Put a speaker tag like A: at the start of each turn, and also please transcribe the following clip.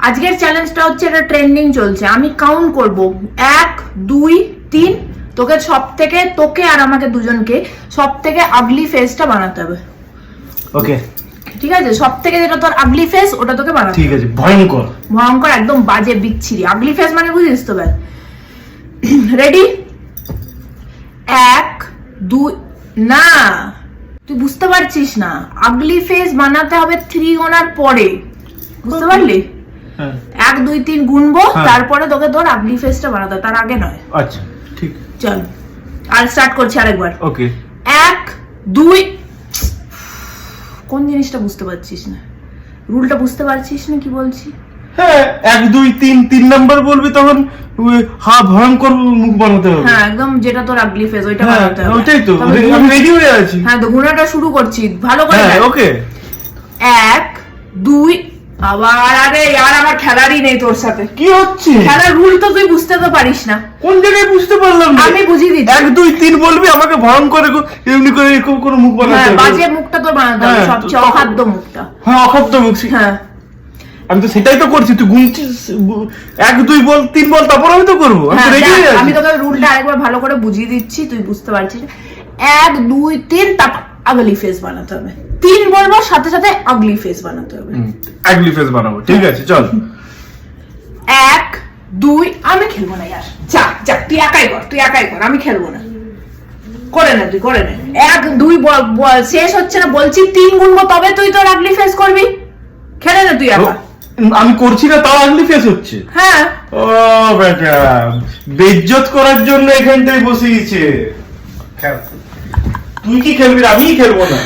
A: আজকের চ্যালেঞ্জটা হচ্ছে, এটা ট্রেন্ডিং চলছে, আমি কাউন্ট করব 1 2 3, তোকে আর আমাকে দুজনকে সব থেকে আগলি ফেসটা বানাতে হবে।
B: ওকে
A: ঠিক আছে, সব থেকে যেটা তোর আগলি ফেস ওটা তোকে বানাতে হবে।
B: ঠিক আছে, ভয়ঙ্কর
A: ভয়ঙ্কর একদম বাজে বিচ্ছিরি আগলি ফেস মানে, বুঝিস তো ভাই? রেডি? 1 2, না তুই বুঝতে পারছিস না, আগলি ফেস বানাতে হবে 3 গোনার পরে, বুঝতে পারলি? 1 2 3 গুনবো, তারপরে তোকে তোর আগলি ফেসটা বানাতে হবে, তার আগে নয়।
B: আচ্ছা ঠিক,
A: চল আর স্টার্ট করছি আরেকবার।
B: ওকে
A: 1 2, কোন জিনিসটা বুঝতে পারছিস না? রুলটা বুঝতে পারছিস না কি বলছি?
B: হ্যাঁ 1 2 3, 3 নাম্বার বলবি তখন ভয়ঙ্কর মুখ বানাতে হবে।
A: হ্যাঁ একদম, যেটা তোর আগলি ফেস ওইটা বানাতে হবে।
B: ওইটাই তো, আমি রেডি হয়ে আছি।
A: হ্যাঁ তো গুণাটা শুরু করছি, ভালো করে।
B: হ্যাঁ ওকে
A: 1 2, আবার আরে ইয়ার আমার খেলারই নেই তোর সাথে।
B: কি হচ্ছে?
A: খেলার রুল তো তুই বুঝতে তো পারিস না।
B: কোন জায়গায় বুঝতে পারলাম না?
A: আমি বুঝিয়ে দিচ্ছি।
B: 1 2 3 বলবি, আমাকে ভয়ঙ্কর এমনি করে এরকম কোনো মুখ বানাতে
A: হ্যাঁ
B: হবে।
A: বাজে মুখটা তোর বানাতে হবে, সবচেয়ে অখাদ্য মুখটা।
B: হ্যাঁ অখাদ্য মুখ।
A: হ্যাঁ
B: আমি তো সেটাই তো করছি, তুই গুনছিস 1 2 বল 3 বল, তারপর আমি তো করবো। আমি তো রেডি হয়ে আছি।
A: আমি তোকে রুলটা আরেকবার ভালো করে বুঝিয়ে দিচ্ছি, তুই বুঝতে পারছিস। 1 2 3, তারপর আগলি ফেস বানাতে হবে। 3 বলবো, সাথে সাথে আগলি ফেস বানাতে হবে।
B: আগলি ফেস বানাবো, ঠিক আছে চল।
A: 1 2, আমি খেলবো না ইয়ার, যা যা তুই একাই কর, আমি খেলবো না। করে নে, তুই করে নে। 1 2 বল, শেষ হচ্ছে না বলছি, 3 গুনবো তবে তুই তোর আগলি ফেস করবি। খেলে না তুই একা।
B: আমি করছি না, তাও আগলি ফেস হচ্ছে।
A: হ্যাঁ
B: ও বেটা, বেইজ্জত করার জন্য এখানটায় বসে গেছে। তুই কি খেলবি? আমি খেলবো না।